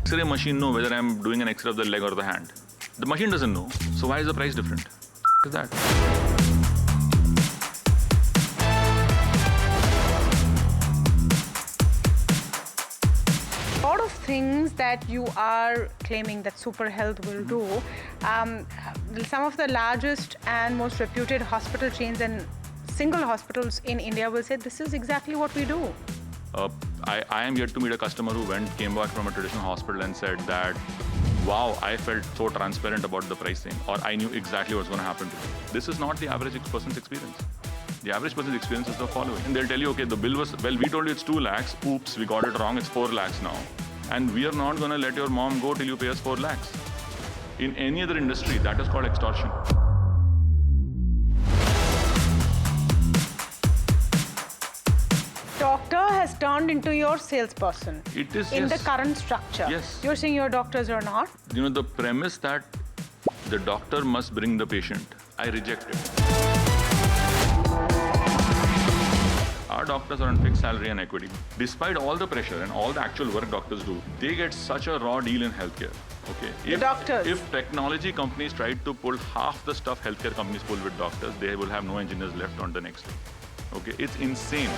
X-ray machine know whether I'm doing an X-ray of the leg or the hand? The machine doesn't know. So why is the price different? Is that? A lot of things that you are claiming that SuperHealth will do, some of the largest and most reputed hospital chains and single hospitals in India will say this is exactly what we do. I am yet to meet a customer who came back from a traditional hospital and said that, wow, I felt so transparent about the pricing, or I knew exactly what's going to happen to me. This is not the average person's experience. The average person's experience is the following. And they'll tell you, okay, the bill was, well, we told you it's 2 lakhs. Oops, we got it wrong. It's 4 lakhs now. And we are not going to let your mom go till you pay us 4 lakhs. In any other industry, that is called extortion. Doctor has turned into your salesperson. It is, in yes. the current structure. Yes. You're saying your doctors are not? You know, the premise that the doctor must bring the patient, I reject it. Our doctors are on fixed salary and equity. Despite all the pressure and all the actual work doctors do, they get such a raw deal in healthcare. Okay. If technology companies tried to pull half the stuff healthcare companies pull with doctors, they will have no engineers left on the next day. Okay, it's insane.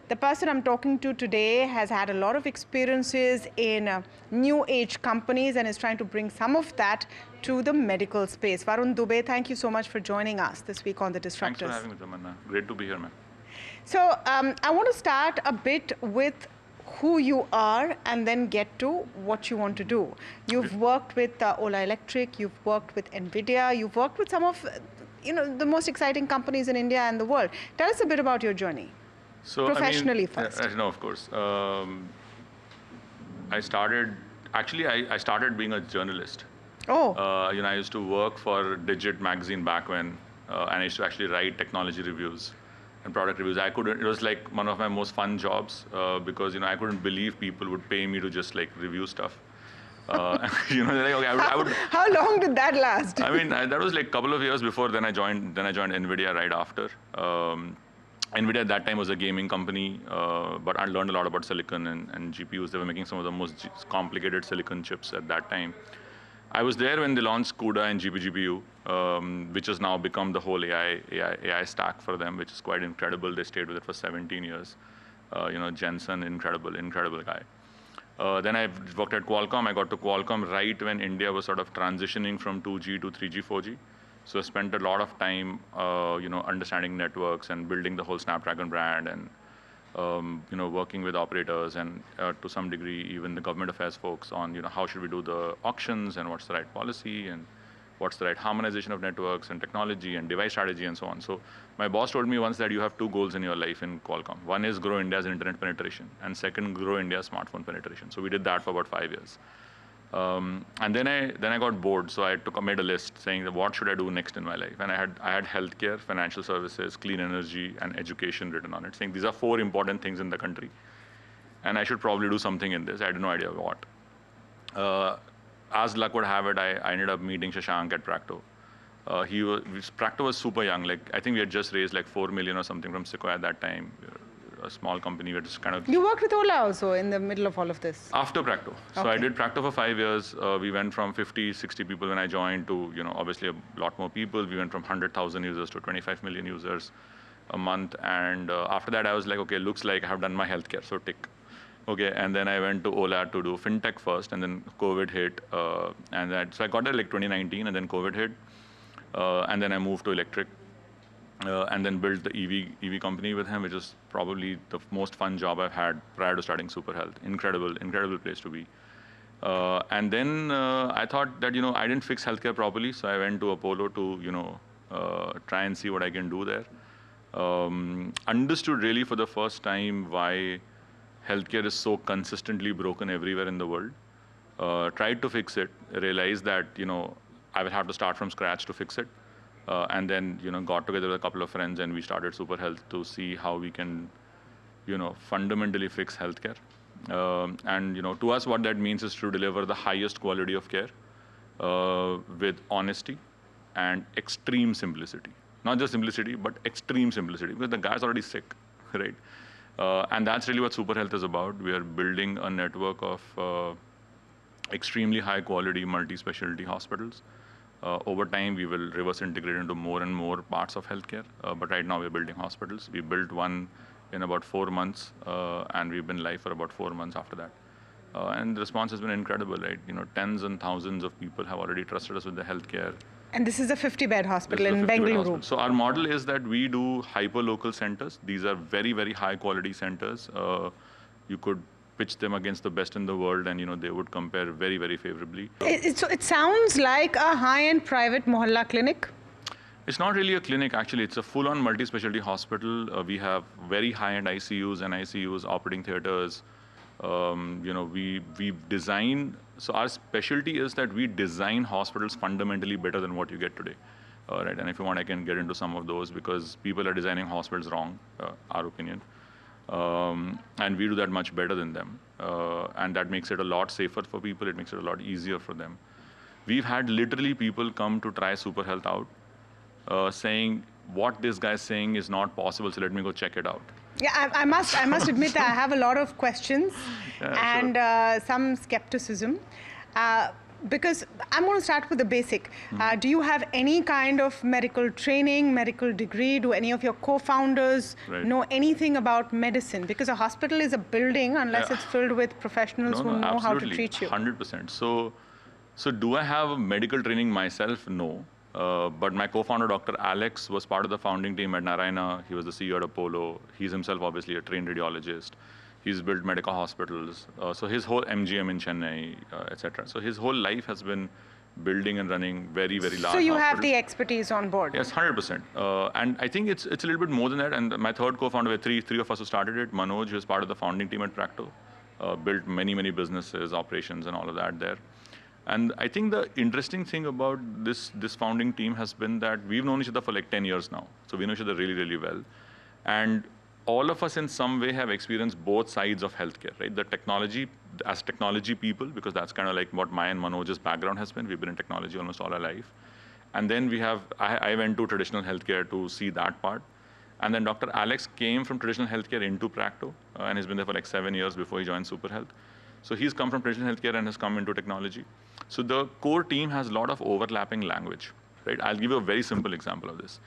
The person I'm talking to today has had a lot of experiences in new age companies and is trying to bring some of that to the medical space. Varun Dubey, thank you so much for joining us this week on The Disruptors. Thanks for having me, Tamanna. Great to be here, man. So I want to start a bit with who you are and then get to what you want to do. You've worked with Ola Electric, you've worked with Nvidia, you've worked with some of the most exciting companies in India and the world. Tell us a bit about your journey. So, professionally first. No, of course. I started being a journalist. Oh. I used to work for Digit magazine back when, and I used to actually write technology reviews and product reviews. It was like one of my most fun jobs because, I couldn't believe people would pay me to just like review stuff. I would. How long did that last? I mean, that was like a couple of years before. Then I joined Nvidia right after. Nvidia at that time was a gaming company, but I learned a lot about silicon and GPUs. They were making some of the most complicated silicon chips at that time. I was there when they launched CUDA and GPU, which has now become the whole AI stack for them, which is quite incredible. They stayed with it for 17 years. Jensen, incredible guy. Then I worked at Qualcomm. I got to Qualcomm right when India was sort of transitioning from 2G to 3G, 4G. So I spent a lot of time, understanding networks and building the whole Snapdragon brand and, working with operators and to some degree, even the government affairs folks on, how should we do the auctions and what's the right policy and what's the right harmonization of networks and technology and device strategy and so on. So my boss told me once that you have 2 goals in your life in Qualcomm. One is grow India's internet penetration and second, grow India's smartphone penetration. So we did that for about 5 years. And then I got bored, so I made a list saying that what should I do next in my life, and I had healthcare, financial services, clean energy, and education written on it, saying these are 4 important things in the country, and I should probably do something in this. I had no idea what. As luck would have it, I ended up meeting Shashank at Practo. Practo was super young. Like I think we had just raised like 4 million or something from Sequoia at that time. A small company. We just kind of. You worked with Ola also in the middle of all of this. After Practo. So okay. I did Practo for 5 years. We went from 50, 60 people when I joined to, obviously a lot more people. We went from 100,000 users to 25 million users a month. And after that, I was like, okay, looks like I have done my healthcare. So tick. Okay. And then I went to Ola to do fintech first, and then COVID hit. So I got there like 2019, and then COVID hit. And then I moved to Electric. And then built the EV company with him, which is probably the most fun job I've had prior to starting SuperHealth. Incredible place to be. And then I thought that, I didn't fix healthcare properly, so I went to Apollo to, try and see what I can do there. Understood really for the first time why healthcare is so consistently broken everywhere in the world. Tried to fix it, realized that, I will have to start from scratch to fix it. And then, got together with a couple of friends and we started SuperHealth to see how we can, fundamentally fix healthcare. And, to us, what that means is to deliver the highest quality of care with honesty and extreme simplicity. Not just simplicity, but extreme simplicity, because the guy's already sick, right? And that's really what SuperHealth is about. We are building a network of extremely high quality multi-specialty hospitals. Over time, we will reverse integrate into more and more parts of healthcare. But right now, we're building hospitals. We built one in about 4 months, and we've been live for about 4 months after that. And the response has been incredible, right? Tens and thousands of people have already trusted us with the healthcare. And this is a 50-bed hospital This is in a 50-bed Bengaluru. hospital. So our model is that we do hyper-local centers. These are very, very high-quality centers. You could pitch them against the best in the world, and they would compare very, very favorably. So it sounds like a high-end private mohalla clinic. It's not really a clinic, actually. It's a full-on multi-specialty hospital. We have very high-end ICUs and ICUs, operating theaters. We design, so our specialty is that we design hospitals fundamentally better than what you get today. Right? And if you want, I can get into some of those, because people are designing hospitals wrong, our opinion. And we do that much better than them. And that makes it a lot safer for people. It makes it a lot easier for them. We've had literally people come to try SuperHealth out, saying, what this guy's saying is not possible, so let me go check it out. Yeah, I must admit that I have a lot of questions and some skepticism. Because I'm going to start with the basic. Do you have any kind of medical training, medical degree? Do any of your co-founders know anything about medicine? Because a hospital is a building unless it's filled with professionals who know how to treat you. 100%. So do I have medical training myself? No. But my co-founder, Dr. Alex, was part of the founding team at Narayana. He was the CEO at Apollo. He's himself obviously a trained radiologist. He's built medical hospitals. So his whole MGM in Chennai, etc. So his whole life has been building and running very, very large So you hospitals. have the expertise on board? Yes, 100%. And I think it's a little bit more than that. And my third co-founder, three of us who started it, Manoj, who is part of the founding team at Practo, built many, many businesses, operations, and all of that there. And I think the interesting thing about this founding team has been that we've known each other for like 10 years now. So we know each other really, really well. And all of us in some way have experienced both sides of healthcare, right? The technology, as technology people, because that's kind of like what my and Manoj's background has been. We've been in technology almost all our life. And then I went to traditional healthcare to see that part. And then Dr. Alex came from traditional healthcare into Practo, and he's been there for like 7 years before he joined SuperHealth. So he's come from traditional healthcare and has come into technology. So the core team has a lot of overlapping language, right? I'll give you a very simple example of this.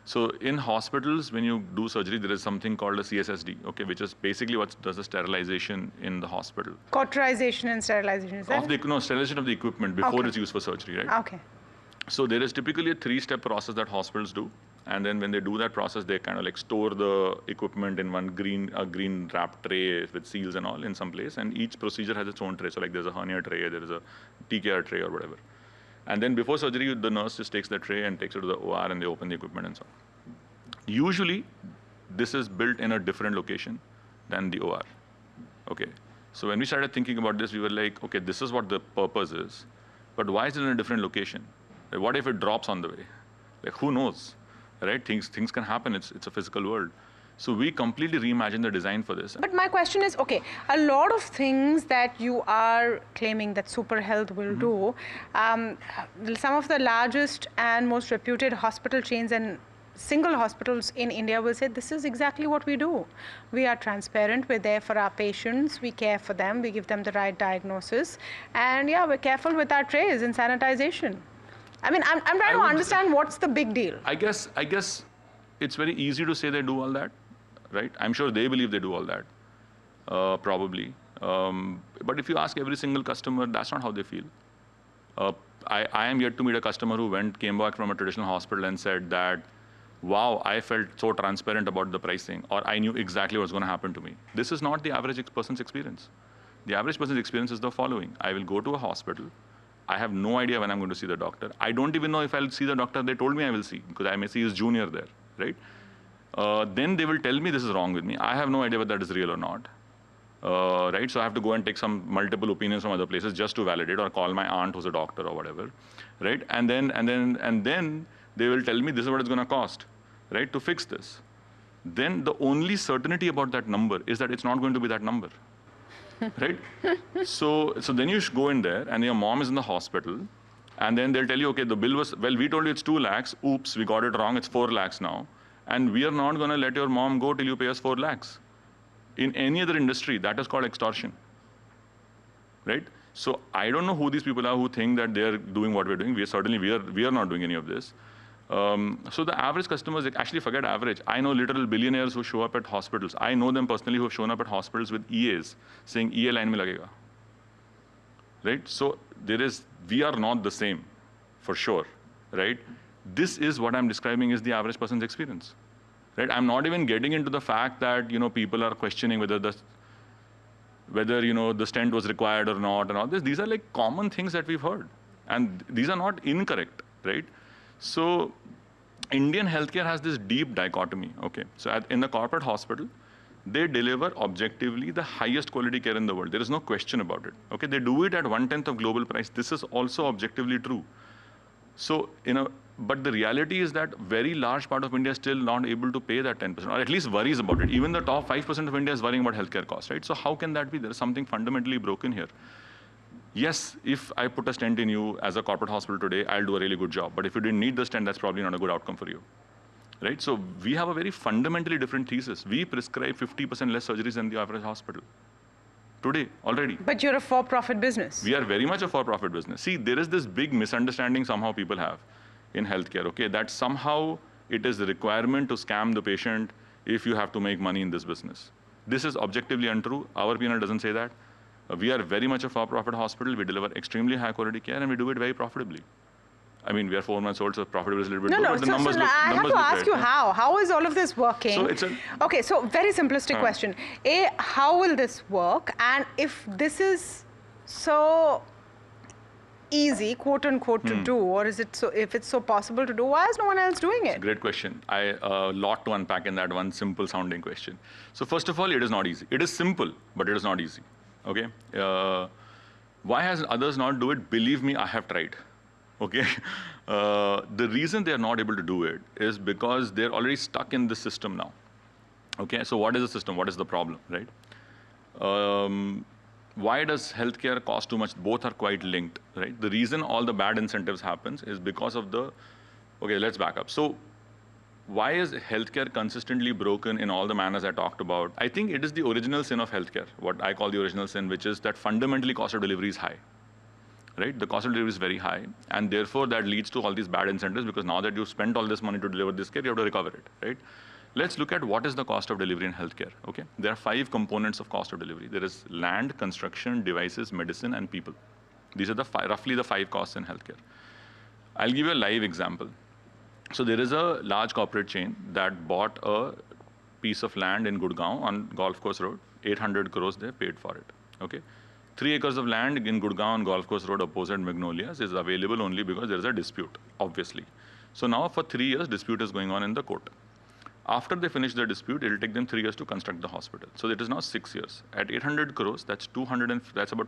So in hospitals, when you do surgery, there is something called a CSSD, okay, which is basically what does the sterilization in the hospital. Cauterization and sterilization, is that? Sterilization of the equipment before it's used for surgery, right? Okay. So there is typically a 3-step process that hospitals do. And then when they do that process, they kind of like store the equipment in one green wrapped tray with seals and all in some place. And each procedure has its own tray. So like there's a hernia tray, there is a TKR tray or whatever. And then before surgery, the nurse just takes the tray and takes it to the OR, and they open the equipment and so on. Usually, this is built in a different location than the OR. Okay. So when we started thinking about this, we were like, okay, this is what the purpose is, but why is it in a different location? Like, what if it drops on the way? Like, who knows? Right? Things can happen. It's a physical world. So we completely reimagined the design for this. But my question is, okay, a lot of things that you are claiming that SuperHealth will do, some of the largest and most reputed hospital chains and single hospitals in India will say, this is exactly what we do. We are transparent, we're there for our patients, we care for them, we give them the right diagnosis, and yeah, we're careful with our trays and sanitization. I mean, I'm trying to understand what's the big deal. I guess it's very easy to say they do all that, right? I'm sure they believe they do all that, probably. But if you ask every single customer, that's not how they feel. I am yet to meet a customer who came back from a traditional hospital and said that, wow, I felt so transparent about the pricing, or I knew exactly what's going to happen to me. This is not the average person's experience. The average person's experience is the following. I will go to a hospital. I have no idea when I'm going to see the doctor. I don't even know if I'll see the doctor they told me I will see, because I may see his junior there, right? Then they will tell me this is wrong with me. I have no idea whether that is real or not, right? So I have to go and take some multiple opinions from other places just to validate, or call my aunt who's a doctor or whatever, right? And then they will tell me this is what it's going to cost, right, to fix this. Then the only certainty about that number is that it's not going to be that number. Right? So then you go in there, and your mom is in the hospital, and then they'll tell you, okay, the bill was, well, we told you it's 2 lakhs. Oops, we got it wrong. It's 4 lakhs now. And we are not going to let your mom go till you pay us 4 lakhs. In any other industry, that is called extortion, right? So I don't know who these people are who think that they're doing what we're doing. We are not doing any of this. So the average customers actually forget average. I know literal billionaires who show up at hospitals. I know them personally who have shown up at hospitals with EAs saying EA line mein lagega, right? So we are not the same, for sure, right? This is what I'm describing is the average person's experience, right? I'm not even getting into the fact that people are questioning whether the stent was required or not and all this. These are like common things that we've heard, and these are not incorrect, right? So Indian healthcare has this deep dichotomy, okay? So in the corporate hospital, they deliver objectively the highest quality care in the world. There is no question about it, okay? They do it at 1/10 of global price. This is also objectively true. So, but the reality is that very large part of India is still not able to pay that 10%, or at least worries about it. Even the top 5% of India is worrying about healthcare costs, right? So how can that be? There is something fundamentally broken here. Yes, if I put a stent in you as a corporate hospital today, I'll do a really good job. But if you didn't need the stent, that's probably not a good outcome for you, right? So we have a very fundamentally different thesis. We prescribe 50% less surgeries than the average hospital today already. But you're a for-profit business. We are very much a for-profit business. See, there is this big misunderstanding somehow people have in healthcare, okay, that somehow it is the requirement to scam the patient if you have to make money in this business. This is objectively untrue. Our P&L doesn't say that. We are very much a for-profit hospital. We deliver extremely high quality care and we do it very profitably. I mean, we are 4 months old, so profitability is a little bit low, but the numbers look I have to ask you right? how. How is all of this working? So it's okay, so very simplistic question. A, how will this work? And if this is so easy, quote unquote, to do, or is it so? If it's so possible to do, why is no one else doing it? Great question. A lot to unpack in that one simple sounding question. So first of all, it is not easy. It is simple, but it is not easy. Okay. Why has others not do it? Believe me, I have tried. Okay. The reason they are not able to do it is because they're already stuck in the system now. Okay. So what is the system? What is the problem, right? Why does healthcare cost too much? Both are quite linked, right? The reason all the bad incentives happens is because of okay, let's back up. So why is healthcare consistently broken in all the manners I talked about? I think it is the original sin of healthcare, what I call the original sin, which is that fundamentally cost of delivery is high, right? The cost of delivery is very high, and therefore that leads to all these bad incentives, because now that you've spent all this money to deliver this care, you have to recover it, right? Let's look at what is the cost of delivery in healthcare, okay? There are 5 components of cost of delivery. There is land, construction, devices, medicine, and people. These are roughly the 5 costs in healthcare. I'll give you a live example. So there is a large corporate chain that bought a piece of land in Gurgaon on Golf Course Road. 800 crores they paid for it, okay? 3 acres of land in Gurgaon on Golf Course Road opposite Magnolias is available only because there is a dispute, obviously. So now for 3 years, dispute is going on in the court. After they finish the dispute, it will take them 3 years to construct the hospital. So it is now 6 years. At 800 crores, that's about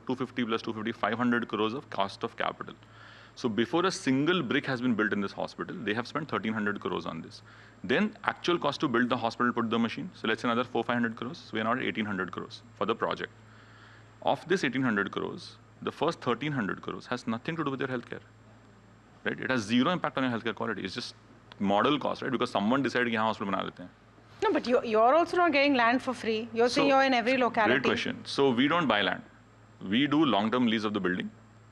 250 plus 250, 500 crores of cost of capital. So before a single brick has been built in this hospital, they have spent 1,300 crores on this. Then actual cost to build the hospital, put the machine. So let's say another 400-500 crores. So we are now at 1,800 crores for the project. Of this 1,800 crores, the first 1,300 crores has nothing to do with your healthcare, right? It has zero impact on your healthcare quality. It's just model cost, right? Because someone decided that hospital bana lete hain. No, but you're also not getting land for free. You're saying you're in every locality. Great question. So we don't buy land. We do long-term lease of the building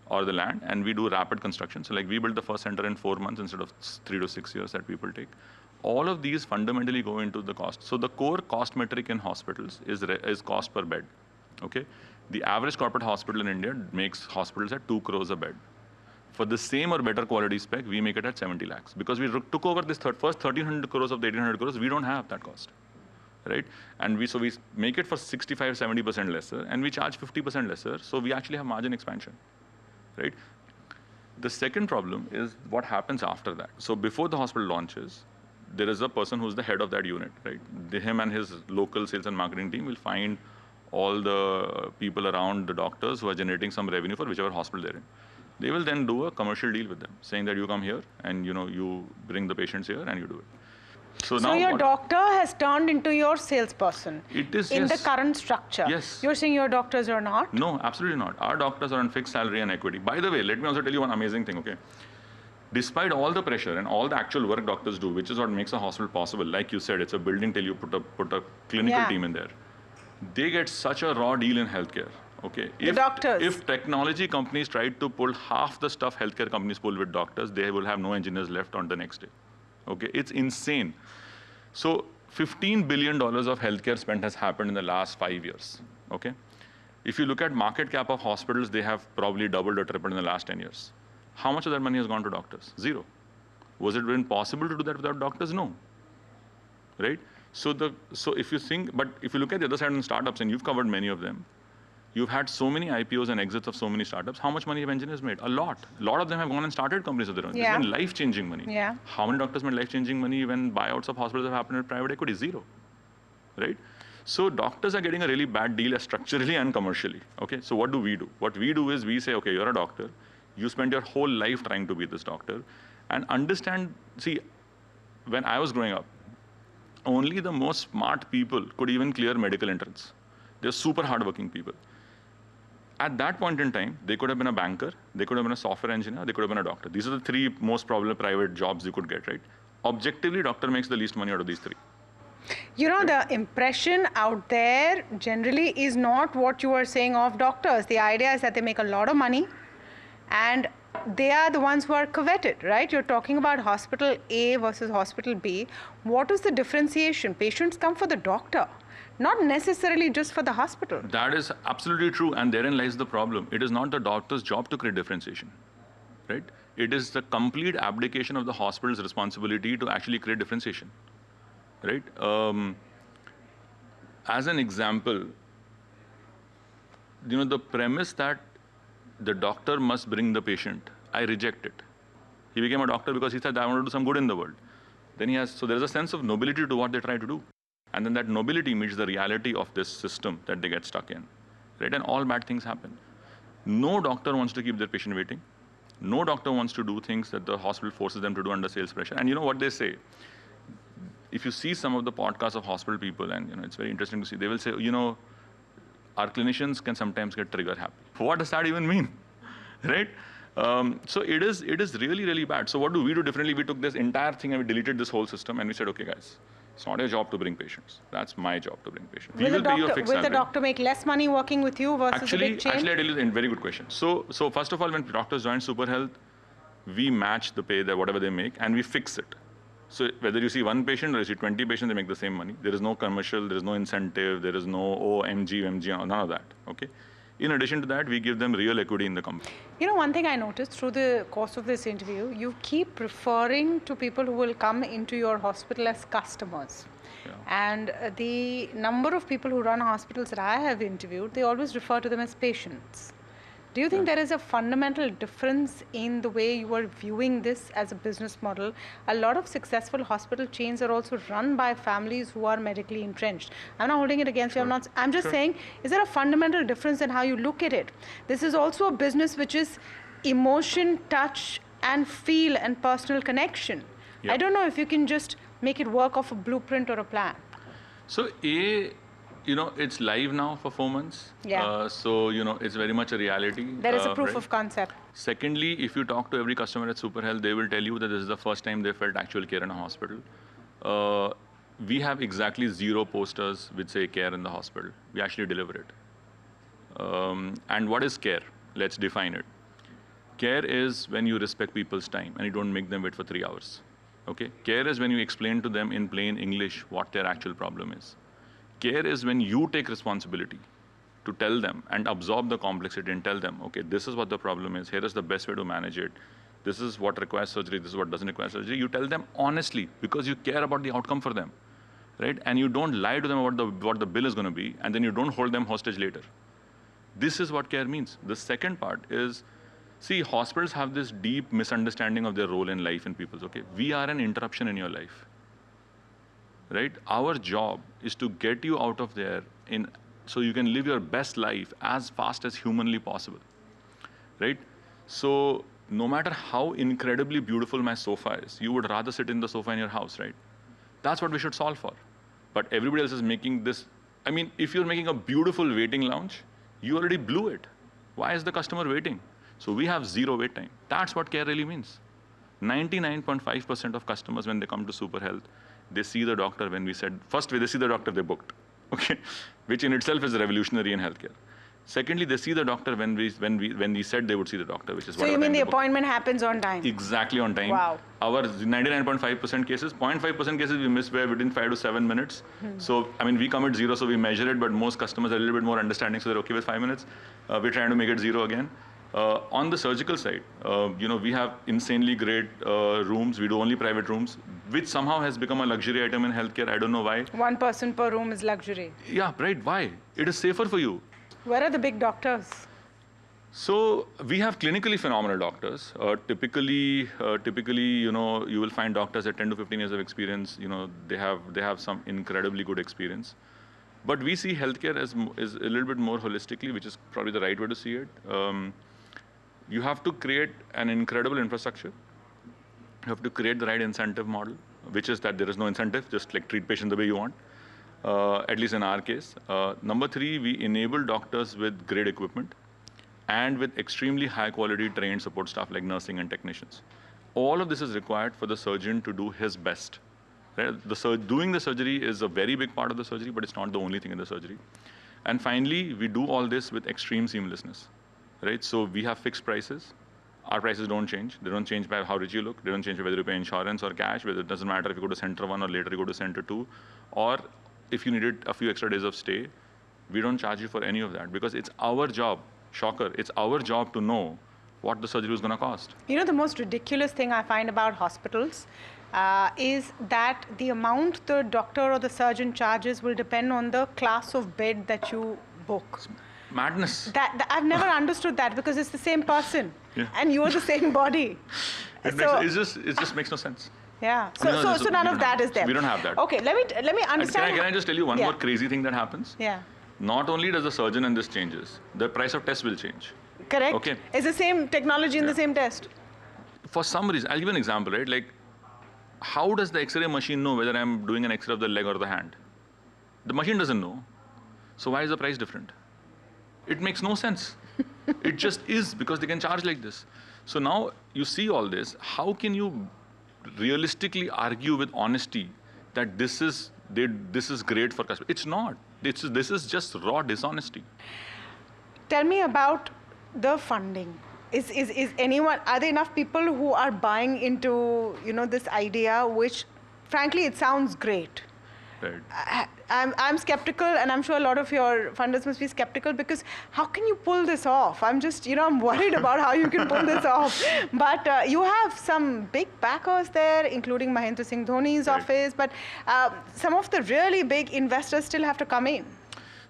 or the land, and we do rapid construction. So like we built the first center in 4 months instead of 3 to 6 years that people take. All of these fundamentally go into the cost. So the core cost metric in hospitals is cost per bed, okay? The average corporate hospital in India makes hospitals at 2 crores a bed. For the same or better quality spec, we make it at 70 lakhs. Because we took over this first 1,300 crores of the 1,800 crores, we don't have that cost, right? And we make it for 65, 70% lesser, and we charge 50% lesser, so we actually have margin expansion, right? The second problem is what happens after that. So before the hospital launches, there is a person who's the head of that unit, right? Him and his local sales and marketing team will find all the people around the doctors who are generating some revenue for whichever hospital they're in. They will then do a commercial deal with them, saying that you come here and you bring the patients here and you do it. So now your doctor has turned into your salesperson. It is, in yes. the current structure. Yes. You're saying your doctors are not? No, absolutely not. Our doctors are on fixed salary and equity. By the way, let me also tell you one amazing thing, okay? Despite all the pressure and all the actual work doctors do, which is what makes a hospital possible, like you said, it's a building till you put a clinical team in there. they get such a raw deal in healthcare. Okay, doctors. if technology companies tried to pull half the stuff healthcare companies pull with doctors, they will have no engineers left on the next day. Okay, it's insane. So $15 billion of healthcare spend has happened in the last 5 years. Okay, if you look at market cap of hospitals, they have probably doubled or tripled in the last 10 years. How much of that money has gone to doctors? Zero. Was it even possible to do that without doctors? No. Right? So if you think, but if you look at the other side in startups, and you've covered many of them, you've had so many IPOs and exits of so many startups. How much money have engineers made? A lot. A lot of them have gone and started companies of their own. Yeah. It's been life-changing money. Yeah. How many doctors made life-changing money when buyouts of hospitals have happened with private equity? Zero. Right? So doctors are getting a really bad deal structurally and commercially. Okay? So what do? What we do is we say, okay, you're a doctor. You spend your whole life trying to be this doctor. And understand, see, when I was growing up, only the most smart people could even clear medical entrance. They're super hardworking people. At that point in time, they could have been a banker, they could have been a software engineer, they could have been a doctor. These are the three most probable private jobs you could get, right? Objectively, doctor makes the least money out of these three. You know, the impression out there generally is not what you are saying of doctors. The idea is that they make a lot of money and they are the ones who are coveted, right? You're talking about hospital A versus hospital B. What is the differentiation? Patients come for the doctor, not necessarily just for the hospital. That is absolutely true, and therein lies the problem. It is not the doctor's job to create differentiation, right? It is the complete abdication of the hospital's responsibility to actually create differentiation, right? As an example, you know, the premise that the doctor must bring the patient, I reject it. He became a doctor because he said, I want to do some good in the world. Then so there's a sense of nobility to what they try to do. And then that nobility meets the reality of this system that they get stuck in, right? And all bad things happen. No doctor wants to keep their patient waiting. No doctor wants to do things that the hospital forces them to do under sales pressure. And you know what they say? If you see some of the podcasts of hospital people, and you know, it's very interesting to see, they will say, you know, our clinicians can sometimes get trigger happy. What does that even mean, right? So it is really, really bad. So what do we do differently? We took this entire thing and we deleted this whole system and we said, okay, guys, it's not your job to bring patients. That's my job to bring patients. Will the doctor make less money working with you versus a big chain? Actually, I tell you, a very good question. So first of all, when doctors join SuperHealth, we match the pay that whatever they make and we fix it. So whether you see one patient or you see 20 patients, they make the same money. There is no commercial, there is no incentive, there is no MG, none of that, okay? In addition to that, we give them real equity in the company. You know, one thing I noticed through the course of this interview, you keep referring to people who will come into your hospital as customers. Yeah. And the number of people who run hospitals that I have interviewed, they always refer to them as patients. Do you think there is a fundamental difference in the way you are viewing this as a business model? A lot of successful hospital chains are also run by families who are medically entrenched. I'm not holding it against you. I'm just saying, is there a fundamental difference in how you look at it? This is also a business which is emotion, touch, and feel and personal connection. Yep. I don't know if you can just make it work off a blueprint or a plan. So you know, it's live now for 4 months. Yeah. So, you know, it's very much a reality. There is a proof of concept. Secondly, if you talk to every customer at SuperHealth, they will tell you that this is the first time they felt actual care in a hospital. We have exactly 0 posters which say care in the hospital. We actually deliver it. And what is care? Let's define it. Care is when you respect people's time and you don't make them wait for 3 hours. Okay? Care is when you explain to them in plain English what their actual problem is. Care is when you take responsibility to tell them and absorb the complexity and tell them, okay, this is what the problem is, here is the best way to manage it, this is what requires surgery, this is what doesn't require surgery. You tell them honestly because you care about the outcome for them, right? And you don't lie to them about what the bill is going to be, and then you don't hold them hostage later. This is what care means. The second part is, see, hospitals have this deep misunderstanding of their role in life in people's, okay? We are an interruption in your life. Right? Our job is to get you out of there so you can live your best life as fast as humanly possible. Right? So no matter how incredibly beautiful my sofa is, you would rather sit in the sofa in your house, right? That's what we should solve for. But everybody else is making this. I mean, if you're making a beautiful waiting lounge, you already blew it. Why is the customer waiting? So we have 0 wait time. That's what care really means. 99.5% of customers, when they come to SuperHealth, they see the doctor when we said, first they see the doctor, they booked. okay, which in itself is revolutionary in healthcare. Secondly, they see the doctor when we said they would see the doctor, which is So you mean the appointment happens on time? Exactly on time. Wow. Our 99.5% cases, 0.5% cases we miss where within 5 to 7 minutes. So, I mean, we commit 0, so we measure it, but most customers are a little bit more understanding, so they're okay with 5 minutes. We're trying to make it 0 again. On the surgical side, we have insanely great rooms. We do only private rooms, which somehow has become a luxury item in healthcare. I don't know why. One person per room is luxury. Yeah, right. Why? It is safer for you. Where are the big doctors? So we have clinically phenomenal doctors. Typically, you will find doctors at 10 to 15 years of experience. They have some incredibly good experience. But we see healthcare as a little bit more holistically, which is probably the right way to see it. You have to create an incredible infrastructure. You have to create the right incentive model, which is that there is no incentive, just like treat patient the way you want. At least in our case. Number 3, we enable doctors with great equipment and with extremely high quality trained support staff like nursing and technicians. All of this is required for the surgeon to do his best. Right? Doing the surgery is a very big part of the surgery, but it's not the only thing in the surgery. And finally, we do all this with extreme seamlessness. Right? So we have fixed prices. Our prices don't change. They don't change by how rich you look. They don't change by whether you pay insurance or cash, whether it doesn't matter if you go to Center 1 or later you go to Center 2, or if you needed a few extra days of stay, we don't charge you for any of that because it's our job, shocker, it's our job to know what the surgery is going to cost. You know, the most ridiculous thing I find about hospitals is that the amount the doctor or the surgeon charges will depend on the class of bed that you book. Madness. I've never understood that because it's the same person and you're the same body. It just makes no sense. Yeah. So none of that is there. We don't have that. Okay. Let me understand. Can I just tell you one more crazy thing that happens? Yeah. Not only does the surgeon and this changes, the price of tests will change. Correct. Okay. It's the same technology in the same test. For some reason, I'll give an example, right? Like, how does the X-ray machine know whether I'm doing an X-ray of the leg or the hand? The machine doesn't know. So why is the price different? It makes no sense. It just is because they can charge like this. So now you see all this. How can you realistically argue with honesty that this is great for customers? It's not. This is just raw dishonesty. Tell me about the funding. Are there enough people who are buying into this idea, which frankly it sounds great? Right. I'm skeptical, and I'm sure a lot of your funders must be skeptical because how can you pull this off? I'm just, I'm worried about how you can pull this off. But you have some big backers there, including Mahendra Singh Dhoni's office, but some of the really big investors still have to come in.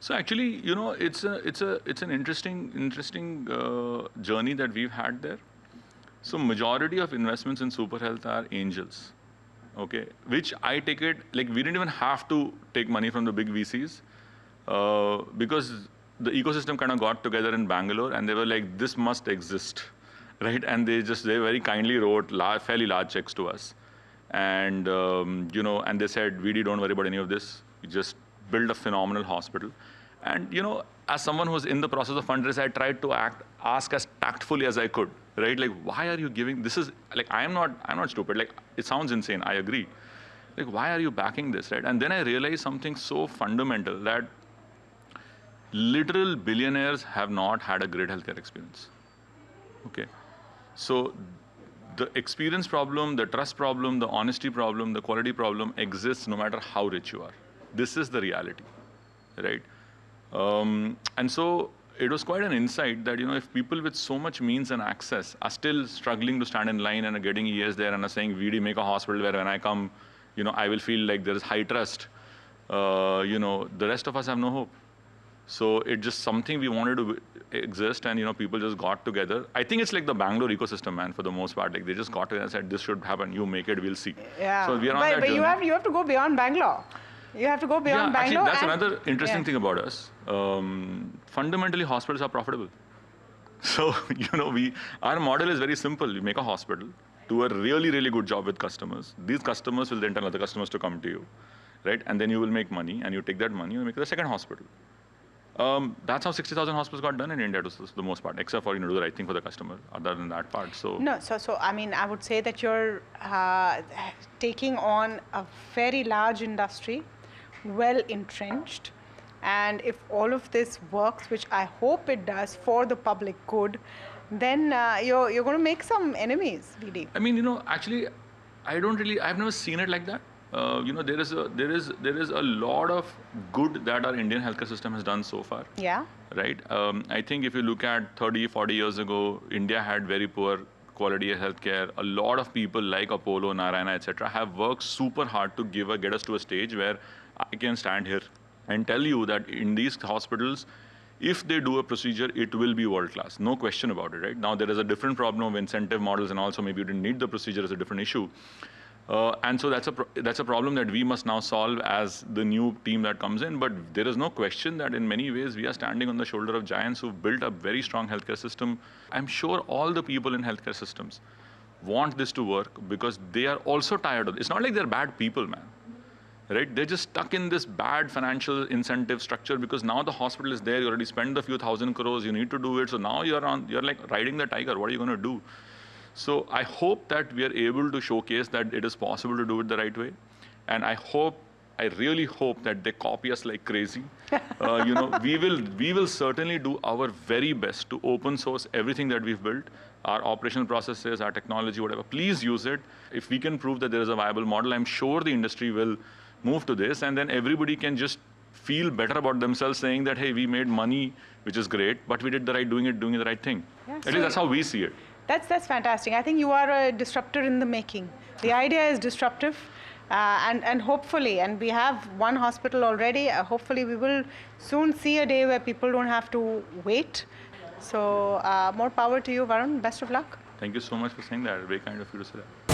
So actually, it's an interesting journey that we've had there. So majority of investments in SuperHealth are angels. Okay, which I take it, like we didn't even have to take money from the big VCs because the ecosystem kind of got together in Bangalore and they were like, this must exist, right? And they very kindly wrote fairly large checks to us. And, and they said, VD, don't worry about any of this. We just build a phenomenal hospital. And, as someone who was in the process of fundraising, I tried to ask as tactfully as I could, right? Like, why are you giving, this is, like, I'm not stupid. Like, it sounds insane, I agree. Like, why are you backing this, right? And then I realized something so fundamental that literal billionaires have not had a great healthcare experience, okay? So the experience problem, the trust problem, the honesty problem, the quality problem exists no matter how rich you are. This is the reality, right? And so it was quite an insight that, if people with so much means and access are still struggling to stand in line and are getting years there and are saying, VD, make a hospital where when I come, I will feel like there is high trust, the rest of us have no hope. So it's just something we wanted to exist and, people just got together. I think it's like the Bangalore ecosystem, man, for the most part. Like they just got together and said, this should happen, you make it, we'll see. Yeah. So we are on that journey. But you have to go beyond Bangalore. You have to go beyond Bangalore. Actually, that's another interesting thing about us. Fundamentally, hospitals are profitable. So, our model is very simple. You make a hospital, do a really, really good job with customers. These customers will then tell other customers to come to you, right? And then you will make money, and you take that money, you make it a second hospital. That's how 60,000 hospitals got done in India, to the most part, except for, do the right thing for the customer, other than that part. So no, so I mean, I would say that you're taking on a very large industry, well entrenched, And if all of this works, which I hope it does for the public good, then you're going to make some enemies, DD. I mean, actually, I've never seen it like that. There is a lot of good that our Indian healthcare system has done so far. Yeah. Right? I think if you look at 30, 40 years ago, India had very poor quality of healthcare. A lot of people like Apollo, Narayana, etc., have worked super hard to get us to a stage where I can stand here and tell you that in these hospitals, if they do a procedure, it will be world class. No question about it, right? Now, there is a different problem of incentive models, and also maybe you didn't need the procedure as a different issue. And so that's a problem that we must now solve as the new team that comes in. But there is no question that in many ways we are standing on the shoulder of giants who've built a very strong healthcare system. I'm sure all the people in healthcare systems want this to work because they are also tired of it. It's not like they're bad people, man. Right? They're just stuck in this bad financial incentive structure because now the hospital is there. You already spent a few thousand crores. You need to do it. So now you're like riding the tiger. What are you going to do? So I hope that we are able to showcase that it is possible to do it the right way. And I really hope that they copy us like crazy. We will certainly do our very best to open source everything that we've built, our operational processes, our technology, whatever. Please use it. If we can prove that there is a viable model, I'm sure the industry will move to this, and then everybody can just feel better about themselves saying that, hey, we made money, which is great, but we did doing the right thing. Yeah, at least that's how we see it. That's fantastic. I think you are a disruptor in the making. The idea is disruptive, and hopefully, and we have one hospital already, hopefully we will soon see a day where people don't have to wait. So more power to you, Varun. Best of luck. Thank you so much for saying that. Very kind of you to say that.